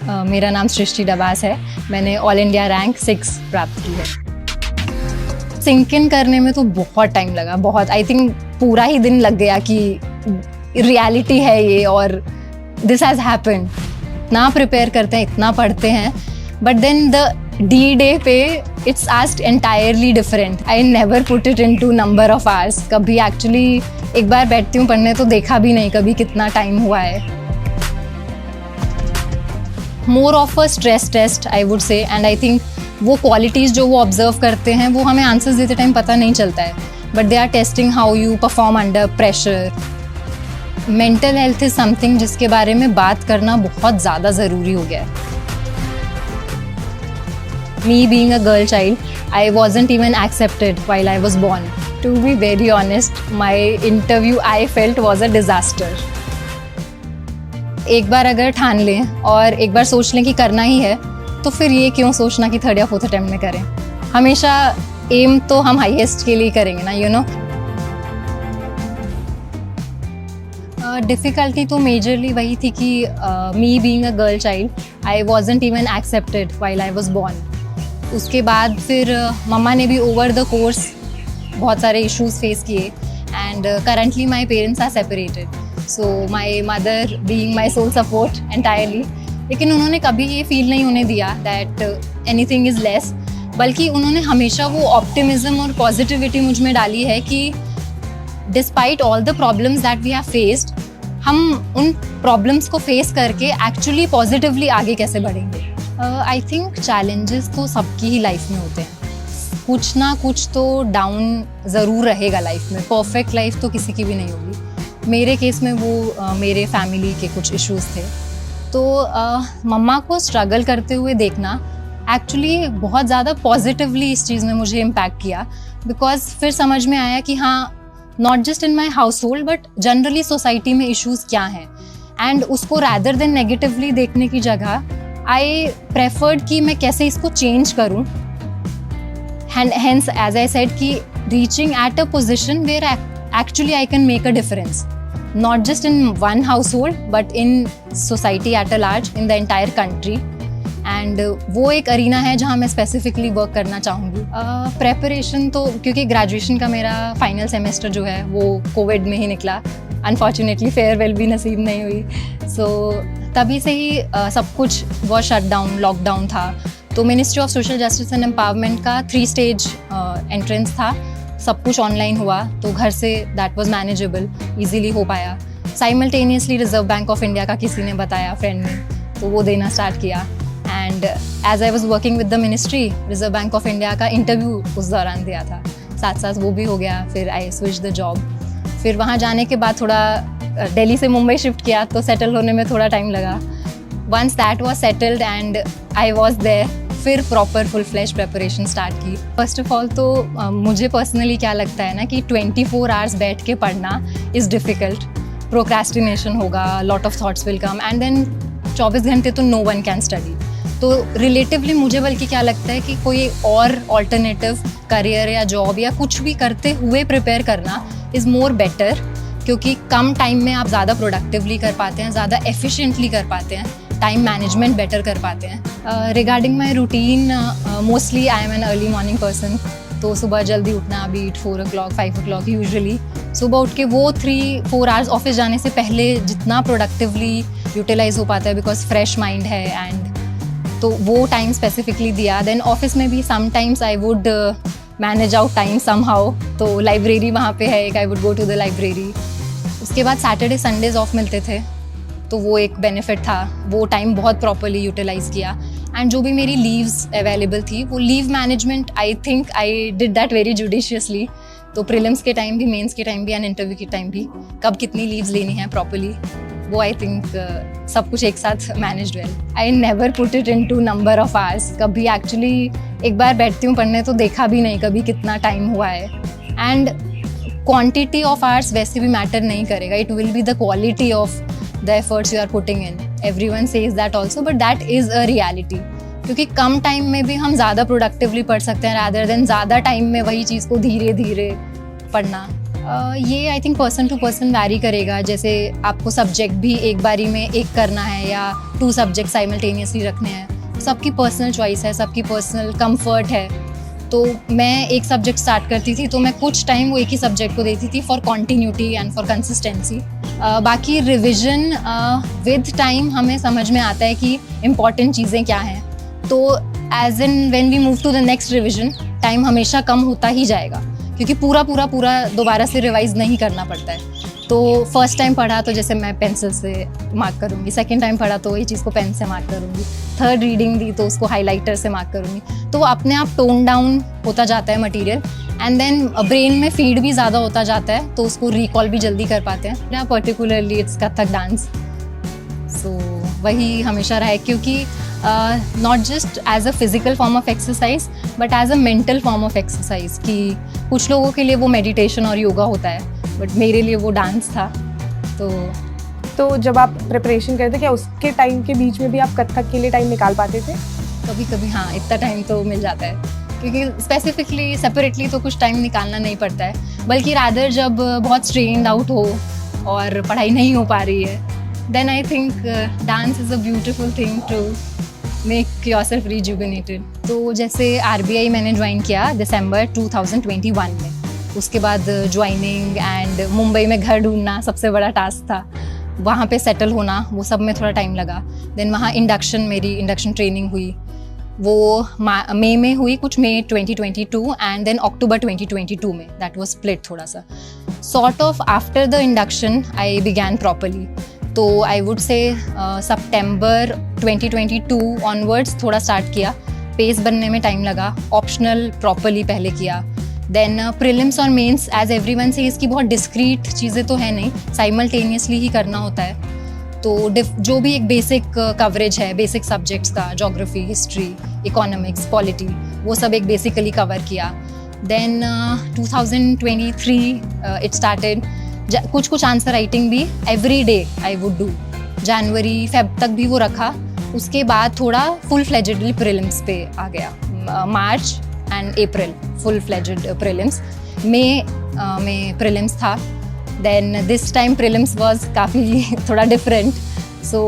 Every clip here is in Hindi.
मेरा नाम सृष्टि डबास है। मैंने ऑल इंडिया रैंक 6 प्राप्त की है। सिंक इन करने में तो बहुत टाइम लगा, बहुत, आई थिंक पूरा ही दिन लग गया कि रियलिटी है ये और दिस हैज़ हैपेंड। इतना प्रिपेयर करते हैं, इतना पढ़ते हैं, but then the D day पे it's asked entirely different. I never put it into number of hours. कभी एक्चुअली एक बार बैठती हूँ पढ़ने तो देखा भी नहीं कभी कितना टाइम हुआ है। More of a stress test I would say, and I think वो क्वालिटीज़ जो वो ऑब्जर्व करते हैं वो हमें आंसर्स देते टाइम पता नहीं चलता है, but they are testing how you perform under pressure. Mental health is something जिसके बारे में बात करना बहुत ज़्यादा ज़रूरी हो गया है। Me being a girl child, I wasn't even accepted while I was born. To be very honest, my interview I felt was a disaster. एक बार अगर ठान लें और एक बार सोच लें कि करना ही है, तो फिर ये क्यों सोचना कि 3rd या 4th अटेम्प्ट में करें। हमेशा एम तो हम हाईएस्ट के लिए करेंगे ना, यू नो। डिफ़िकल्टी तो मेजरली वही थी कि me being a girl child, I wasn't even accepted while I was born. उसके बाद फिर मम्मा ने भी ओवर द कोर्स बहुत सारे इश्यूज़ फेस किए, and currently my parents are separated, so my mother being my sole support entirely. लेकिन उन्होंने कभी ये फील नहीं होने दिया दैट एनीथिंग इज़ लेस, बल्कि उन्होंने हमेशा वो ऑप्टिमिज्म और पॉजिटिविटी मुझ में डाली है कि despite all the problems that we have faced, हम उन प्रॉब्लम्स को फेस करके एक्चुअली पॉजिटिवली आगे कैसे बढ़ेंगे। आई थिंक चैलेंजेस तो सबकी ही लाइफ में होते हैं, कुछ ना कुछ तो डाउन ज़रूर रहेगा लाइफ में। परफेक्ट लाइफ तो किसी की भी नहीं होगी। मेरे केस में वो मेरे फैमिली के कुछ इश्यूज़ थे, तो मम्मा को स्ट्रगल करते हुए देखना एक्चुअली बहुत ज़्यादा पॉजिटिवली इस चीज़ में मुझे इम्पैक्ट किया, बिकॉज फिर समझ में आया कि हाँ, not just in my house hold but generally society में इश्यूज़ क्या हैं, एंड उसको रैदर देन नेगेटिवली देखने की जगह आई प्रेफर्ड कि मैं कैसे इसको चेंज करूँ। Hence, as I said, कि reaching at a position where actually I can make a difference, not just in one household, but in society at a large, in the entire country. And वो एक अरीना है जहाँ मैं स्पेसिफिकली वर्क करना चाहूँगी। प्रेपरेशन तो क्योंकि ग्रेजुएशन का मेरा फाइनल सेमेस्टर जो है वो कोविड में ही निकला, अनफॉर्चुनेटली फेयरवेल भी नसीब नहीं हुई, सो तभी से ही सब कुछ वो शट डाउन, लॉकडाउन था। तो ministry of social justice and empowerment का 3 स्टेज एंट्रेंस था, सब कुछ ऑनलाइन हुआ, तो घर say that was manageable, easily हो पाया। Simultaneously reserve Bank of India का किसी ने बताया, फ्रेंड ने, तो वो देना स्टार्ट किया। And as I was working with the ministry, Reserve Bank of India का इंटरव्यू उस दौरान दिया था, साथ साथ वो भी हो गया। फिर आई स्विच द जॉब। फिर वहाँ जाने के बाद थोड़ा दिल्ली से मुंबई शिफ्ट किया, तो सेटल होने में थोड़ा टाइम लगा। Once that was settled and I was there, फिर proper full flash preparation start की। फर्स्ट ऑफ ऑल तो मुझे पर्सनली क्या लगता है ना कि 24 आवर्स बैठ के पढ़ना इज़ डिफ़िकल्ट। प्रोक्रेस्टिनेशन होगा, lot of thoughts will come, and then 24 घंटे तो नो वन कैन स्टडी। तो रिलेटिवली मुझे बल्कि क्या लगता है कि कोई और ऑल्टरनेटिव करियर या जॉब या कुछ भी करते हुए प्रिपेयर करना इज़ मोर बेटर, क्योंकि कम टाइम में आप ज़्यादा प्रोडक्टिवली कर पाते हैं, ज़्यादा एफिशिएंटली कर पाते हैं, टाइम मैनेजमेंट बेटर कर पाते हैं। Regarding my routine, mostly I am an early morning person, तो सुबह जल्दी उठना, बीट 4 o'clock 5 o'clock यूजुअली। सुबह उठ के वो 3-4 आवर्स ऑफिस जाने से पहले जितना प्रोडक्टिवली यूटिलाइज हो पाता है, बिकॉज फ्रेश माइंड है, एंड तो वो टाइम स्पेसिफिकली दिया। देन ऑफिस में भी sometimes I would manage out time somehow, तो लाइब्रेरी वहाँ पे है एक, I would go to the library. उसके बाद सैटरडे संडेज ऑफ मिलते थे, तो वो एक बेनिफिट था, वो टाइम बहुत प्रॉपरली यूटिलाइज़ किया। एंड जो भी मेरी लीव्स अवेलेबल थी, वो leave management I think I did that very judiciously. तो प्रीलिम्स के टाइम भी, मेंस के टाइम भी, एंड इंटरव्यू के टाइम भी, कब कितनी लीव्स लेनी है प्रॉपरली, वो आई थिंक सब कुछ एक साथ managed well. I never put it into number of hours. कभी एक्चुअली एक बार बैठती हूँ पढ़ने तो देखा भी नहीं कभी कितना टाइम हुआ है, एंड क्वांटिटी ऑफ आवर्स वैसे भी मैटर नहीं करेगा, it will be the quality of the efforts you are putting in. Everyone says that also, but that is a reality. क्योंकि कम टाइम में भी हम ज़्यादा प्रोडक्टिवली पढ़ सकते हैं, rather than ज़्यादा टाइम में वही चीज़ को धीरे धीरे पढ़ना। ये I think person to person vary करेगा. जैसे आपको सब्जेक्ट भी एक बारी में एक करना है या 2 सब्जेक्ट साइमल्टेनियसली रखने हैं, सबकी पर्सनल चॉइस है, सबकी पर्सनल कंफर्ट है. तो मैं एक सब्जेक्ट स्टार्ट करती थी तो मैं कुछ टाइम वो एक ही सब्जेक्ट को देती थी for continuity and for consistency. बाकी रिविज़न विद टाइम हमें समझ में आता है कि इम्पॉर्टेंट चीज़ें क्या हैं. तो as in when we move to the next revision, time हमेशा कम होता ही जाएगा क्योंकि पूरा दोबारा से रिवाइज नहीं करना पड़ता है. तो फर्स्ट टाइम पढ़ा तो जैसे मैं पेंसिल से मार्क करूँगी, सेकंड टाइम पढ़ा तो वही चीज़ को पेन से मार्क करूँगी, थर्ड रीडिंग दी तो उसको हाइलाइटर से मार्क करूँगी. तो वो अपने आप टोन डाउन होता जाता है मटेरियल एंड देन ब्रेन में फीड भी ज़्यादा होता जाता है तो उसको रिकॉल भी जल्दी कर पाते हैं. Particularly it's Kathak dance. So वही हमेशा रहा है क्योंकि not just as a physical form of exercise but as a mental form of exercise. कि कुछ लोगों के लिए वो मेडिटेशन और योगा होता है बट मेरे लिए वो डांस था. तो जब आप प्रिपरेशन करते क्या उसके टाइम के बीच में भी आप कथक के लिए टाइम निकाल पाते थे? कभी कभी हाँ, इतना टाइम तो मिल जाता है क्योंकि स्पेसिफिकली सेपरेटली तो कुछ टाइम निकालना नहीं पड़ता है. बल्कि रादर जब बहुत स्ट्रेन्ड आउट हो और पढ़ाई नहीं हो पा रही है, then I think dance is a beautiful thing to make yourself rejuvenated. तो जैसे RBI मैंने ज्वाइन किया दिसंबर 2021 में. उसके बाद ज्वाइनिंग एंड मुंबई में घर ढूंढना सबसे बड़ा टास्क था. वहाँ पे सेटल होना, वो सब में थोड़ा टाइम लगा. देन वहाँ मेरी इंडक्शन ट्रेनिंग हुई, वो मई में हुई, कुछ मई 2022 एंड देन अक्टूबर 2022 में. दैट वाज स्प्लिट थोड़ा सा. Sort of after the induction I began properly. तो I would say September 2022 onwards थोड़ा स्टार्ट किया. पेस बनने में टाइम लगा. ऑप्शनल प्रॉपरली पहले किया. देन प्रीलिम्स और मेंस एज एवरीवन से इसकी बहुत डिस्क्रीट चीज़ें तो है नहीं, साइमल्टेनियसली ही करना होता है. तो जो भी एक बेसिक कवरेज है बेसिक सब्जेक्ट्स का, ज्योग्राफी, हिस्ट्री, इकोनॉमिक्स, पॉलिटी, वो सब एक बेसिकली कवर किया. Then 2023 it started. कुछ आंसर राइटिंग भी every day I would do. जनवरी फेब तक भी वो रखा. उसके बाद थोड़ा फुल फ्लेजेडली प्रीलिम्स पे आ गया. March and April full fledged prelims. मई में प्रीलिम्स था. Then this time prelims was काफ़ी थोड़ा डिफरेंट. सो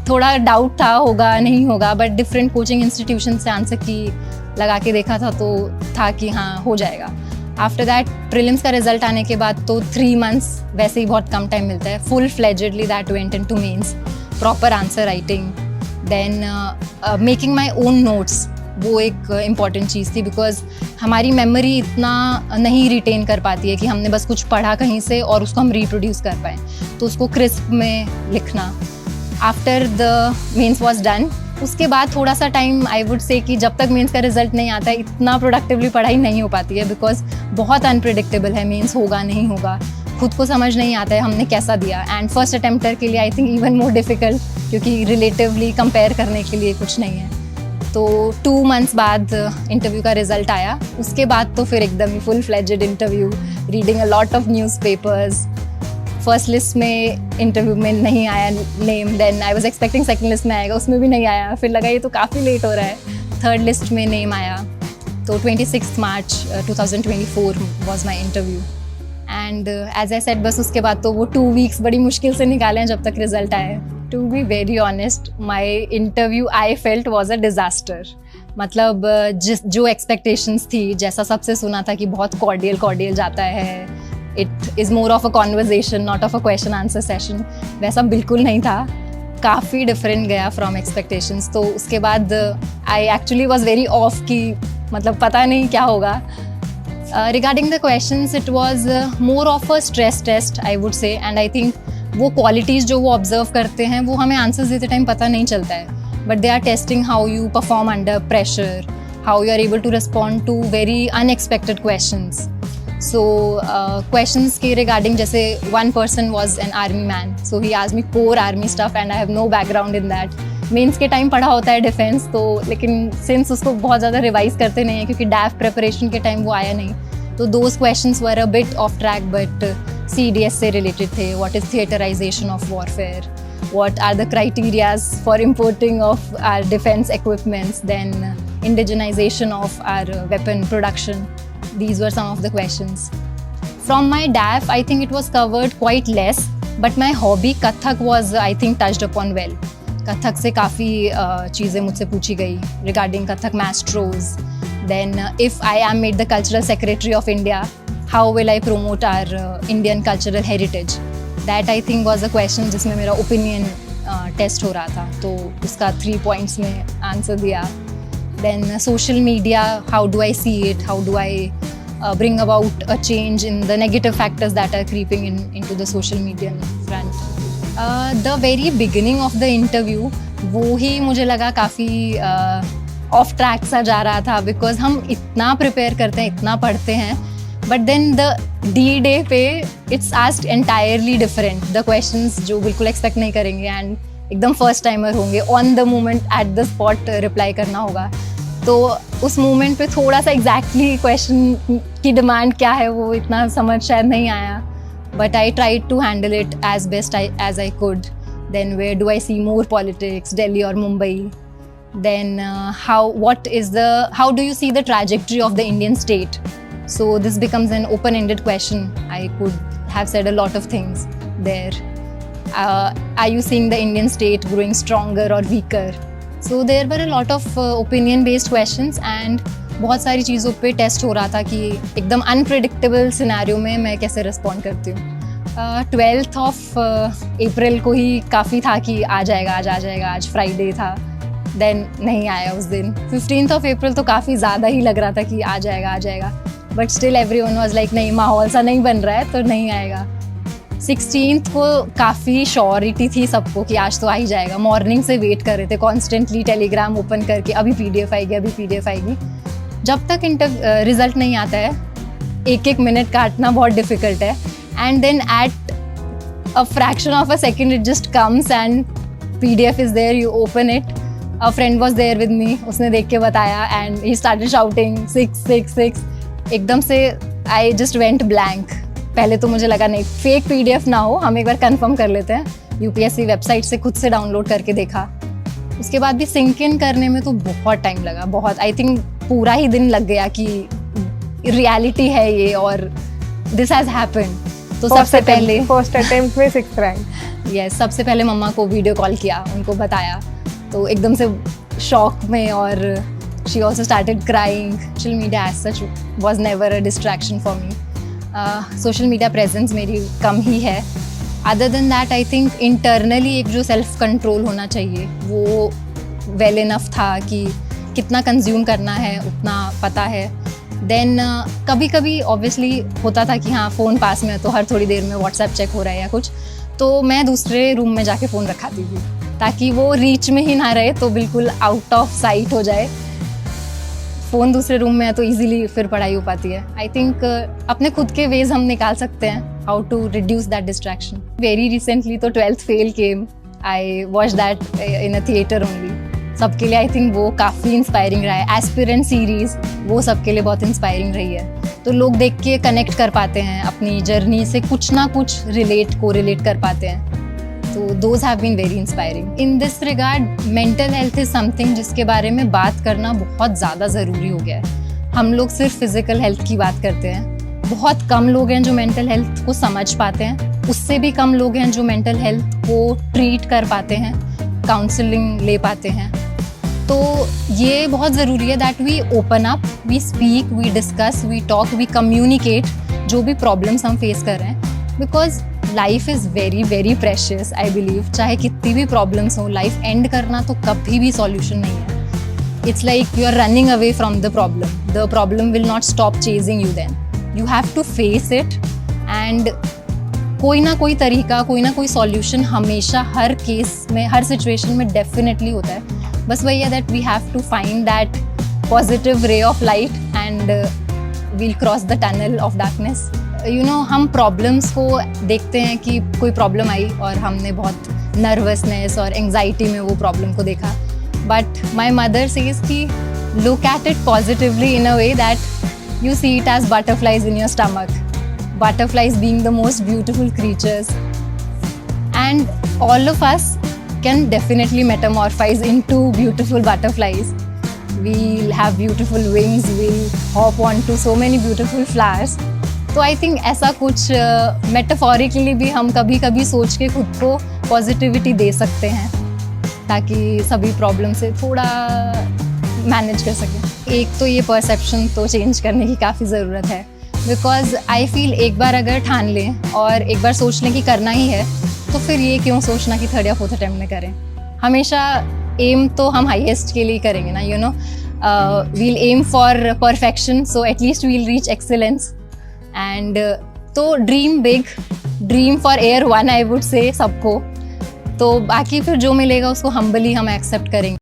थोड़ा डाउट था होगा नहीं होगा, बट डिफरेंट कोचिंग इंस्टीट्यूशन से आंसर की लगा के देखा था तो था कि हाँ हो जाएगा. आफ्टर दैट प्रीलिम्स का रिजल्ट आने के बाद तो 3 मंथ्स वैसे ही बहुत कम टाइम मिलता है. Full fledgedly that went into mains, proper answer writing. Then making my own notes, वो एक इम्पॉर्टेंट चीज़ थी बिकॉज हमारी मेमोरी इतना नहीं रिटेन कर पाती है कि हमने बस कुछ पढ़ा कहीं से और उसको हम रिप्रोड्यूस कर पाएँ. तो उसको क्रिस्प में लिखना. After the mains was done, उसके बाद थोड़ा सा टाइम आई वुड से कि जब तक मेंस का रिजल्ट नहीं आता है इतना प्रोडक्टिवली पढ़ाई नहीं हो पाती है बिकॉज बहुत अनप्रिडिक्टेबल है. मेंस होगा नहीं होगा, खुद को समझ नहीं आता है हमने कैसा दिया. एंड फर्स्ट अटेम्प्टर के लिए I think even more difficult क्योंकि रिलेटिवली कंपेयर करने के लिए कुछ नहीं है. तो 2 मंथ्स बाद इंटरव्यू का रिजल्ट आया. उसके बाद तो फिर एकदम ही full fledged interview, reading a lot of newspapers. First list में इंटरव्यू में नहीं आया name. Then I was expecting second list में आएगा, उसमें भी नहीं आया. फिर लगा ये तो काफ़ी लेट हो रहा है. थर्ड लिस्ट में नेम आया. तो 26 March 2024 was my interview. And as I said बस उसके बाद तो वो 2 वीक्स बड़ी मुश्किल से निकाले हैं जब तक रिजल्ट आया. To be very honest, my interview I felt was a disaster. मतलब जो एक्सपेक्टेशंस थी, जैसा सबसे सुना था कि बहुत कॉर्डियल जाता है, it is more of a conversation not of a question answer session, वैसा बिल्कुल नहीं था. काफ़ी डिफरेंट गया फ्रॉम एक्सपेक्टेशंस. तो उसके बाद I actually was very off कि मतलब पता नहीं क्या होगा. Regarding the questions it was more of a stress test I would say. And I think वो क्वालिटीज़ जो वो ऑब्जर्व करते हैं वो हमें आंसर्स देते टाइम पता नहीं चलता है, but they are testing how you perform under pressure, how you are able to respond to very unexpected questions. So questions के रिगार्डिंग जैसे one person was an army man, so he asked me core army stuff and I have no background in that. Mains के टाइम पढ़ा होता है डिफेंस तो, लेकिन सिंस उसको बहुत ज़्यादा रिवाइज करते नहीं है क्योंकि डैफ प्रिपरेशन के टाइम वो आया नहीं, तो those questions were a bit of track but CDS से रिलेटेड थे. What is theaterisation of warfare, what are the criterias for importing of our defense equipments, then indigenization of our weapon production. These were some of the questions. From my DAF, I think it was covered quite less, but my hobby Kathak was, I think, touched upon well. Kathak से काफ़ी चीज़ें मुझसे पूछी गई regarding Kathak maestros. Then if I am made the cultural secretary of India, how will I promote our Indian cultural heritage? That I think was a question जिसमें मेरा opinion टेस्ट हो रहा था, तो उसका 3 points में आंसर दिया. Then social media, how do I see it? How do I bring about a change in the negative factors that are creeping into the social media front? The very beginning of the interview, वो ही मुझे लगा काफ़ी ऑफ ट्रैक सा जा रहा था, बिकॉज हम इतना प्रिपेयर करते हैं, इतना पढ़ते हैं, बट देन द D-Day पे it's asked entirely different. The questions जो बिल्कुल एक्सपेक्ट नहीं करेंगे एंड एकदम फर्स्ट टाइमर होंगे, on the moment at the spot reply करना होगा. तो उस मोमेंट पे थोड़ा सा एग्जैक्टली क्वेश्चन की डिमांड क्या है वो इतना समझ शायद नहीं आया, but I tried to handle it as best as I could. Then where do I see more politics, Delhi or Mumbai? Then how do you see the trajectory of the Indian state? So this becomes an open-ended question. I could have said a lot of things there. Are you seeing the Indian state growing stronger or weaker? So there were a lot of opinion-based questions and बहुत सारी चीज़ों पे टेस्ट हो रहा था कि एकदम अनप्रिडिक्टेबल सिनेरियो में मैं कैसे रिस्पॉन्ड करती हूँ. 12th of April को ही काफ़ी था कि आ जाएगा, आज फ्राइडे था, देन नहीं आया उस दिन. 15th of April तो काफ़ी ज़्यादा ही लग रहा था कि आ जाएगा, but still everyone was like नहीं, माहौल सा नहीं बन रहा है तो नहीं आएगा. 16th को काफ़ी श्योरिटी थी सबको कि आज तो आ ही जाएगा. मॉर्निंग से वेट कर रहे थे कॉन्स्टेंटली, टेलीग्राम ओपन करके अभी PDF आएगी. जब तक रिजल्ट नहीं आता है, एक मिनट काटना बहुत डिफिकल्ट है. And then at a fraction of a second it just comes and PDF is there, you open it. A friend was there with me, उसने देख के बताया एंड ही स्टार्टेड शाउटिंग 6. एकदम से आई जस्ट वेंट ब्लैंक. पहले तो मुझे लगा नहीं फेक PDF ना हो, हम एक बार कंफर्म कर लेते हैं. UPSC वेबसाइट से खुद से डाउनलोड करके देखा. उसके बाद भी सिंक इन करने में तो बहुत टाइम लगा, बहुत. आई थिंक पूरा ही दिन लग गया कि रियलिटी है ये और दिस हैज हैपेंड. तो सबसे पहले फर्स्ट अटेम्प्ट में 6th रैंक. यस, सबसे पहले मम्मा को वीडियो कॉल किया, उनको बताया, तो एकदम से शॉक में, और she also started crying. Social media as such was never a distraction for me. Social media presence मेरी कम ही है. Other than that I think internally एक जो सेल्फ कंट्रोल होना चाहिए वो वेल इनफ था कि कितना कंज्यूम करना है उतना पता है. देन कभी कभी ऑब्वियसली होता था कि हाँ फ़ोन पास में है तो हर थोड़ी देर में व्हाट्सएप चेक हो रहा है या कुछ, तो मैं दूसरे रूम में जाके फ़ोन रखाती थी ताकि वो रीच में ही ना रहे, तो बिल्कुल आउट ऑफ साइट हो जाए. फ़ोन दूसरे रूम में है तो इजीली फिर पढ़ाई हो पाती है. आई थिंक अपने खुद के वेज हम निकाल सकते हैं how to reduce that distraction. Very recently तो 12th fail came, I watch that in a theatre only. सबके लिए आई थिंक वो काफ़ी इंस्पायरिंग रहा है. एस्पिरेंट सीरीज़ वो सबके लिए बहुत इंस्पायरिंग रही है. तो लोग देख के कनेक्ट कर पाते हैं, अपनी जर्नी से कुछ ना कुछ रिलेट कर पाते हैं. तो those have been very inspiring. In this regard mental health is something जिसके बारे में बात करना बहुत ज़्यादा ज़रूरी हो गया है. हम लोग सिर्फ फिज़िकल हेल्थ की बात करते हैं, बहुत कम लोग हैं जो मेंटल हेल्थ को समझ पाते हैं. उससे भी कम लोग हैं जो मेंटल हेल्थ को ट्रीट कर पाते हैं, काउंसलिंग ले पाते हैं. तो ये बहुत ज़रूरी है that we open up, we speak, we discuss, we talk, we communicate जो भी प्रॉब्लम्स हम फेस कर रहे हैं. Because life is very very precious. I believe चाहे कितनी भी प्रॉब्लम्स हो, लाइफ एंड करना तो कभी भी सॉल्यूशन नहीं है. It's like you are running away from the problem will not stop chasing you. Then you have to face it and कोई ना कोई तरीका, कोई ना कोई सॉल्यूशन हमेशा हर केस में, हर सिचुएशन में डेफिनेटली होता है. बस वही है that we have to find that positive ray of light and we'll cross the tunnel of darkness. You know, हम प्रॉब्लम्स को देखते हैं कि कोई प्रॉब्लम आई और हमने बहुत नर्वसनेस और एंग्जाइटी में वो प्रॉब्लम को देखा. बट माई मदर सेज कि look at it positively in a way that you see it as butterflies in your stomach. Butterflies being the most beautiful creatures, and all of us can definitely metamorphose into beautiful butterflies. We'll have beautiful wings, we'll hop onto so many beautiful flowers. तो आई थिंक ऐसा कुछ मेटाफोरिकली भी हम कभी कभी सोच के खुद को पॉजिटिविटी दे सकते हैं ताकि सभी प्रॉब्लम से थोड़ा मैनेज कर सकें। एक तो ये परसेप्शन तो चेंज करने की काफ़ी ज़रूरत है, बिकॉज आई फील एक बार अगर ठान लें और एक बार सोच लें कि करना ही है, तो फिर ये क्यों सोचना कि थर्ड या फोर्थ अटेम्प्ट में करें। हमेशा एम तो हम हाईएस्ट के लिए करेंगे ना, you know, we'll aim for perfection, so at least we'll reach excellence. And तो dream big, dream for AIR one, I would say सबको। तो बाकी फिर जो मिलेगा उसको हम्बली हम एक्सेप्ट करेंगे।